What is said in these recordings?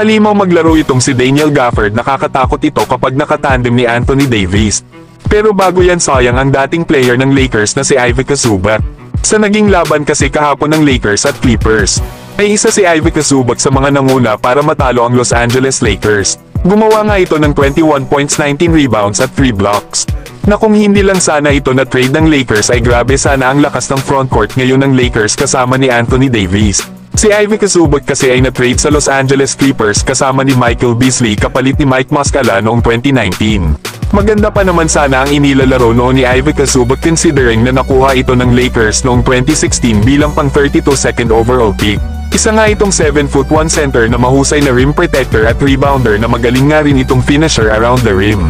Halimaw maglaro itong si Daniel Gafford, nakakatakot ito kapag nakatandem ni Anthony Davis. Pero bago yan, sayang ang dating player ng Lakers na si Ivica Zubac. Sa naging laban kasi kahapon ng Lakers at Clippers, ay isa si Ivica Zubac sa mga nanguna para matalo ang Los Angeles Lakers. Gumawa nga ito ng 21 points, 19 rebounds at 3 blocks. Na kung hindi lang sana ito na trade ng Lakers ay grabe sana ang lakas ng frontcourt ngayon ng Lakers kasama ni Anthony Davis. Si Ivica Zubac kasi ay na-trade sa Los Angeles Clippers kasama ni Michael Beasley kapalit ni Mike Muscala noong 2019. Maganda pa naman sana ang inilalaro noon ni Ivica Zubac considering na nakuha ito ng Lakers noong 2016 bilang pang 32 second overall pick. Isa nga itong 7'1" center na mahusay na rim protector at rebounder na magaling nga rin itong finisher around the rim.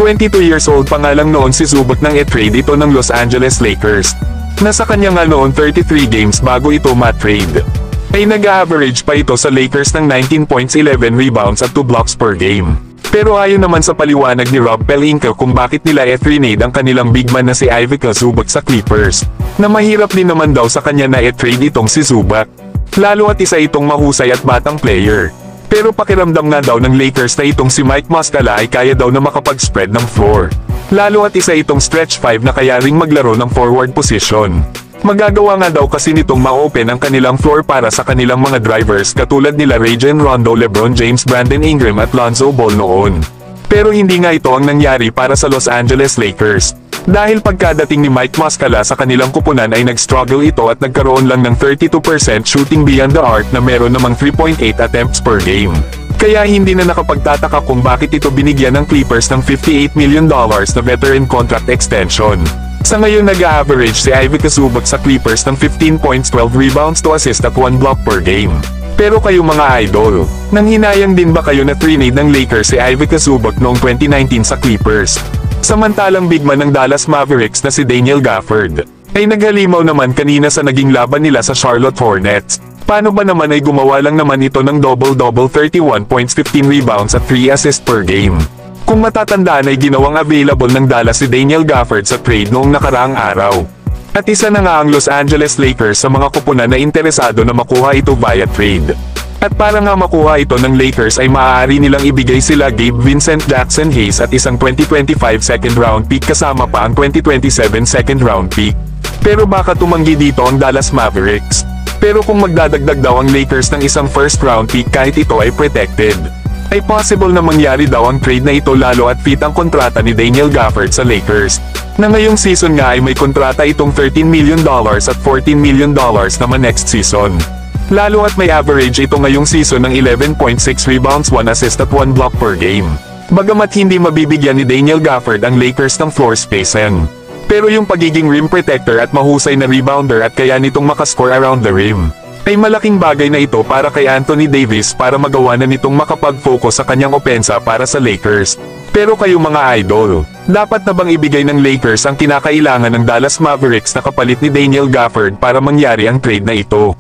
22 years old pa nga lang noon si Zubac nang i-trade ito ng Los Angeles Lakers. Nasa kanya nga noon 33 games bago ito ma-trade. Ay nag-average pa ito sa Lakers ng 19 points, 11 rebounds at 2 blocks per game. Pero ayon naman sa paliwanag ni Rob Pelinka kung bakit nila i-trade ang kanilang big man na si Ivica Zubac sa Clippers, na mahirap din naman daw sa kanya na i-trade itong si Zubac. Lalo at isa itong mahusay at batang player. Pero pakiramdam nga daw ng Lakers na itong si Mike Muscala ay kaya daw na makapag-spread ng floor. Lalo at isa itong stretch 5 na kaya ring maglaro ng forward position. Magagawa nga daw kasi nitong ma-open ang kanilang floor para sa kanilang mga drivers katulad nila Rajon Rondo, LeBron James, Brandon Ingram at Lonzo Ball noon. Pero hindi nga ito ang nangyari para sa Los Angeles Lakers. Dahil pagkadating ni Mike Muscala sa kanilang kupunan ay nag-struggle ito at nagkaroon lang ng 32% shooting beyond the arc na meron namang 3.8 attempts per game. Kaya hindi na nakapagtataka kung bakit ito binigyan ng Clippers ng $58 million na veteran contract extension. Sa ngayon nag-average si Ivica Zubac sa Clippers ng 15 points, 12 rebounds, 2 assists at 1 block per game. Pero kayo mga idol, nanghinayang din ba kayo na trade ng Lakers si Ivica Zubac noong 2019 sa Clippers? Samantalang big man ng Dallas Mavericks na si Daniel Gafford ay naghalimaw naman kanina sa naging laban nila sa Charlotte Hornets. Paano ba naman ay gumawa lang naman ito ng double-double, 31 points, 15 rebounds at 3 assists per game. Kung matatandaan ay ginawang available ng Dallas si Daniel Gafford sa trade noong nakaraang araw. At isa na nga ang Los Angeles Lakers sa mga kupunan na interesado na makuha ito via trade. At para nga makuha ito ng Lakers ay maaari nilang ibigay sila Gabe Vincent, Jackson Hayes at isang 2025 second round pick kasama pa ang 2027 second round pick. Pero baka tumanggi dito ang Dallas Mavericks. Pero kung magdadagdag daw ang Lakers ng isang first round pick kahit ito ay protected, ay possible na mangyari daw ang trade na ito lalo at fit ang kontrata ni Daniel Gafford sa Lakers. Na ngayong season nga ay may kontrata itong $13 million at $14 million naman next season. Lalo at may average ito ngayong season ng 11.6 rebounds, 1 assist at 1 block per game. Bagamat hindi mabibigyan ni Daniel Gafford ang Lakers ng floor spacing. Pero yung pagiging rim protector at mahusay na rebounder at kaya nitong makascore around the rim, ay malaking bagay na ito para kay Anthony Davis para magawa na nitong makapag-focus sa kanyang opensa para sa Lakers. Pero kayo mga idol, dapat na bang ibigay ng Lakers ang kinakailangan ng Dallas Mavericks na kapalit ni Daniel Gafford para mangyari ang trade na ito?